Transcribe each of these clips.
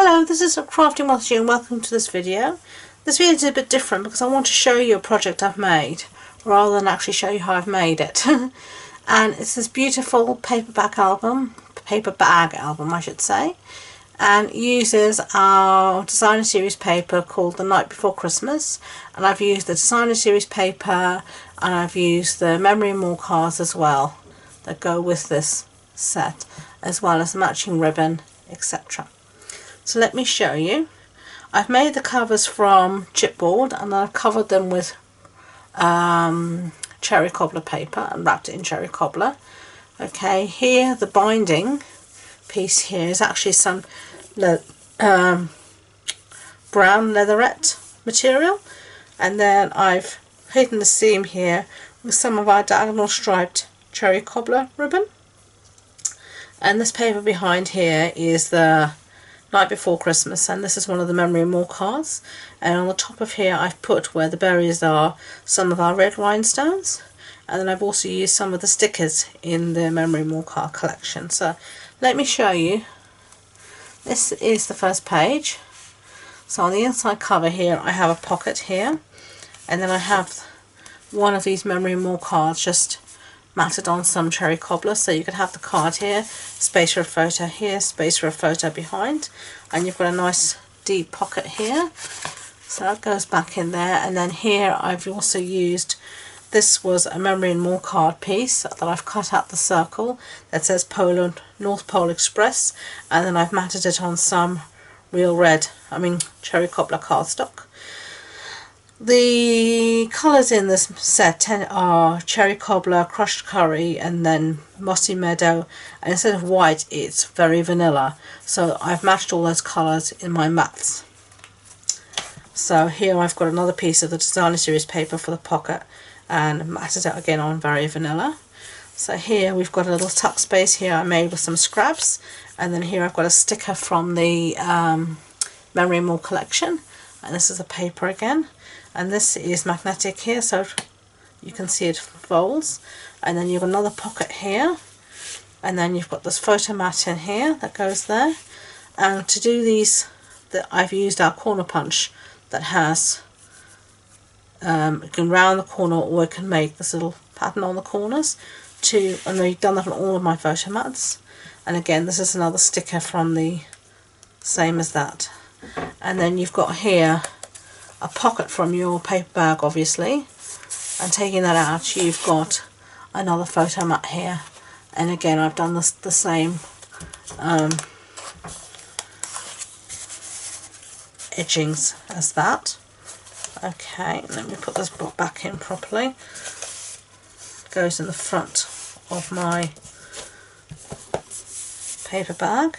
Hello, this is Crafting with You and welcome to this video. This video is a bit different because I want to show you a project I've made rather than actually show you how I've made it. And it's this beautiful paper bag album I should say, and uses our designer series paper called The Night Before Christmas, and I've used the designer series paper and I've used the memory and more cards as well that go with this set, as well as matching ribbon, etc. So let me show you. I've made the covers from chipboard and I've covered them with cherry cobbler paper and wrapped it in cherry cobbler. Okay, here the binding piece here is actually some brown leatherette material, and then I've hidden the seam here with some of our diagonal striped cherry cobbler ribbon. And this paper behind here is the Night Before Christmas, and this is one of the memory and more cards. And on the top of here I've put, where the berries are, some of our red rhinestones, and then I've also used some of the stickers in the memory and more card collection. So let me show you. This is the first page. So on the inside cover here I have a pocket here, and then I have one of these memory and more cards just matted on some cherry cobbler, so you could have the card here, space for a photo here, space for a photo behind, and you've got a nice deep pocket here, so that goes back in there. And then here I've also used, this was a memory and more card piece that I've cut out the circle that says Poland North Pole Express, and then I've matted it on some cherry cobbler cardstock. The colours in this set are cherry cobbler, crushed curry, and then mossy meadow, and instead of white it's very vanilla, so I've matched all those colours in my mats. So here I've got another piece of the designer series paper for the pocket and matted it again on very vanilla. So here we've got a little tuck space here I made with some scraps, and then here I've got a sticker from the memory and more collection, and this is a paper again. And this is magnetic here, so you can see it folds. And then you've got another pocket here, and then you've got this photo mat in here that goes there. And to do these, I've used our corner punch that has, you can round the corner or it can make this little pattern on the corners. And I've done that on all of my photo mats. And again, this is another sticker from the same as that. And then you've got here a pocket from your paper bag, obviously, and taking that out you've got another photo mat here, and again I've done the same edgings as that. Okay, let me put this back in properly. It goes in the front of my paper bag,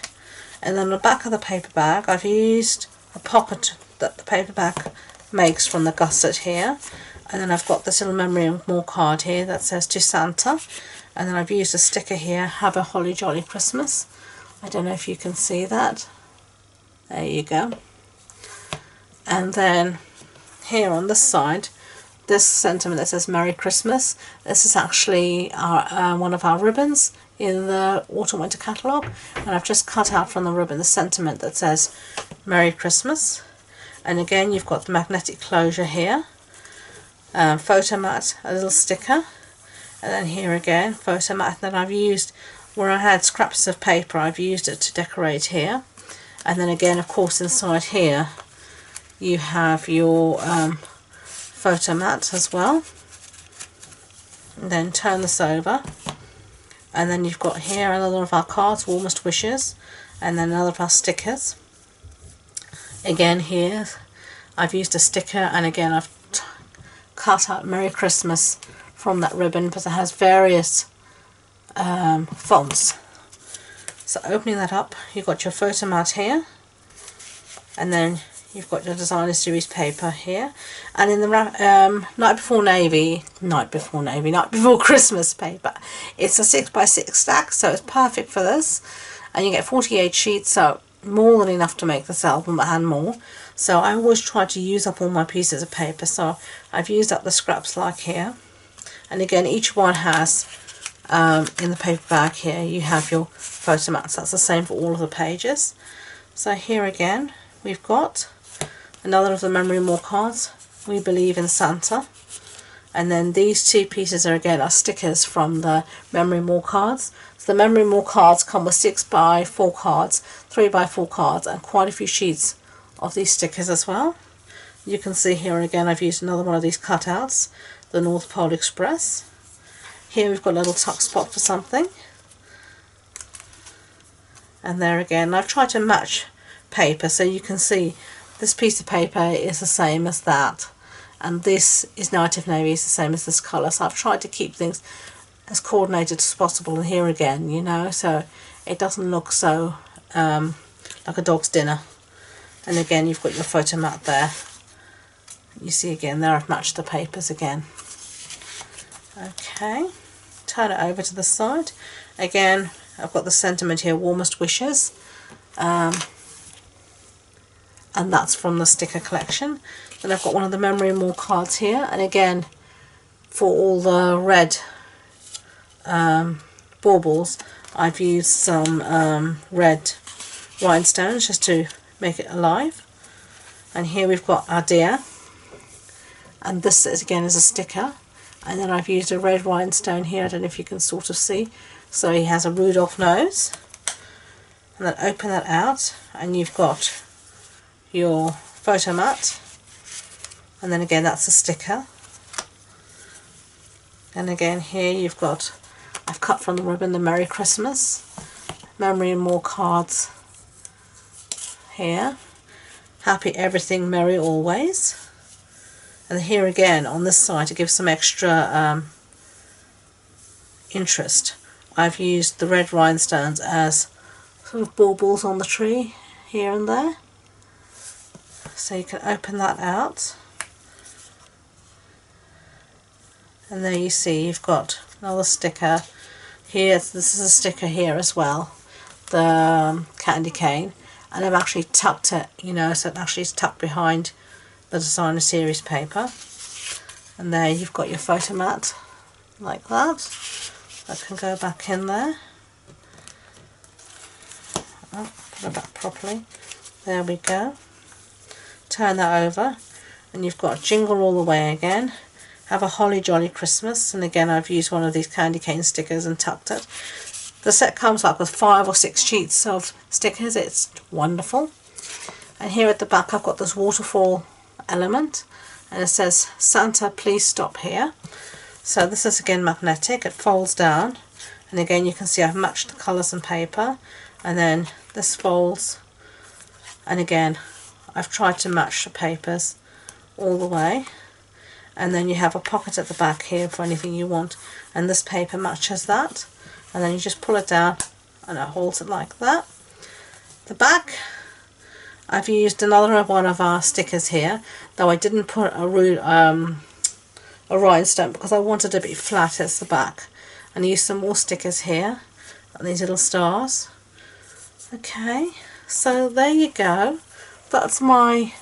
and then on the back of the paper bag I've used a pocket that the paper bag makes from the gusset here, and then I've got this little memory and more card here that says To Santa, and then I've used a sticker here, Have a Holly Jolly Christmas. I don't know if you can see that. There you go. And then here on this side, this sentiment that says Merry Christmas, this is actually one of our ribbons in the Autumn Winter catalogue, and I've just cut out from the ribbon the sentiment that says Merry Christmas. And again you've got the magnetic closure here, photo mat, a little sticker, and then here again photo mat. And then I've used, where I had scraps of paper, I've used it to decorate here. And then again, of course, inside here you have your photo mat as well. And then turn this over, and then you've got here another of our cards, Warmest Wishes, and then another of our stickers. Again here I've used a sticker, and again I've cut out Merry Christmas from that ribbon because it has various fonts. So opening that up, you've got your photo mat here, and then you've got your designer series paper here, and in the Night Before Christmas paper, it's a 6x6 stack, so it's perfect for this, and you get 48 sheets, so more than enough to make this album and more. So I always try to use up all my pieces of paper, so I've used up the scraps like here. And again, each one has in the paper bag here you have your photo mats. That's the same for all of the pages. So here again we've got another of the memory more cards, We Believe in Santa. And then these two pieces are again stickers from the memory more cards. So the memory more cards come with 6x4 cards, 3x4 cards, and quite a few sheets of these stickers as well. You can see here again I've used another one of these cutouts, the North Pole Express. Here we've got a little tuck spot for something. And there again, I've tried to match paper so you can see this piece of paper is the same as that. And this is Native Navy, is the same as this colour. So I've tried to keep things as coordinated as possible. And here again, you know, so it doesn't look so like a dog's dinner. And again, you've got your photo mat there. You see again, there I've matched the papers again. Okay, turn it over to the side. Again, I've got the sentiment here, warmest wishes. And that's from the sticker collection. Then I've got one of the memory more cards here, and again for all the red baubles I've used some red rhinestones just to make it alive. And here we've got our deer, and this is, again, is a sticker, and then I've used a red rhinestone here. I don't know if you can sort of see, so he has a Rudolph nose. And then open that out and you've got your photo mat, and then again that's a sticker. And again here you've got, I've cut from the ribbon, the Merry Christmas, memory and more cards here, happy everything, merry always. And here again on this side to give some extra interest, I've used the red rhinestones as sort of baubles on the tree here and there. So you can open that out, and there you see you've got another sticker here. This is a sticker here as well, the candy cane, and I've actually tucked it, you know, so it actually is tucked behind the designer series paper. And there you've got your photo mat like that. That can go back in there. Oh, put it back properly. There we go. Turn that over and you've got Jingle All the Way again. Have a Holly Jolly Christmas, and again I've used one of these candy cane stickers and tucked it. The set comes like with 5 or 6 sheets of stickers. It's wonderful. And here at the back I've got this waterfall element, and it says Santa please stop here. So this is again magnetic, it folds down, and again you can see I've matched the colours and paper, and then this folds, and again I've tried to match the papers all the way. And then you have a pocket at the back here for anything you want, and this paper matches that, and then you just pull it down and it holds it like that. The back, I've used another one of our stickers here, though I didn't put a rhinestone because I wanted it a bit flat as the back, and I used some more stickers here and these little stars. Okay, so there you go. That's my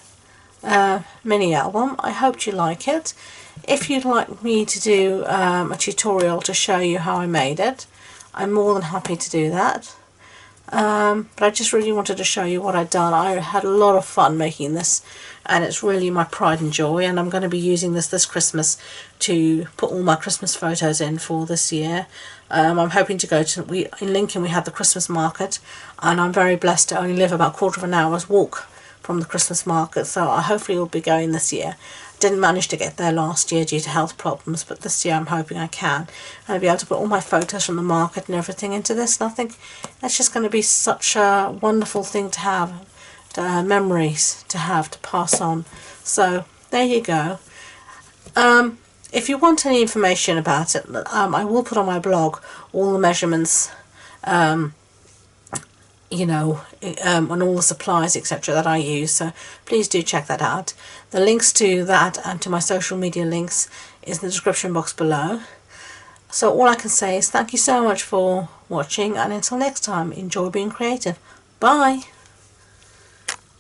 mini album. I hope you like it. If you'd like me to do a tutorial to show you how I made it, I'm more than happy to do that. But I just really wanted to show you what I'd done. I had a lot of fun making this, and it's really my pride and joy, and I'm going to be using this Christmas to put all my Christmas photos in for this year. I'm hoping to go to, in Lincoln we have the Christmas market, and I'm very blessed to only live about a quarter of an hour's walk from the Christmas market, so I hopefully will be going this year. Didn't manage to get there last year due to health problems, but this year I'm hoping I can. I'll be able to put all my photos from the market and everything into this, and I think that's just going to be such a wonderful thing to have, memories to have to pass on. So there you go. If you want any information about it, I will put on my blog all the measurements, you know, on all the supplies etc. that I use, so please do check that out. The links to that and to my social media links is in the description box below. So all I can say is thank you so much for watching, and until next time, enjoy being creative. Bye!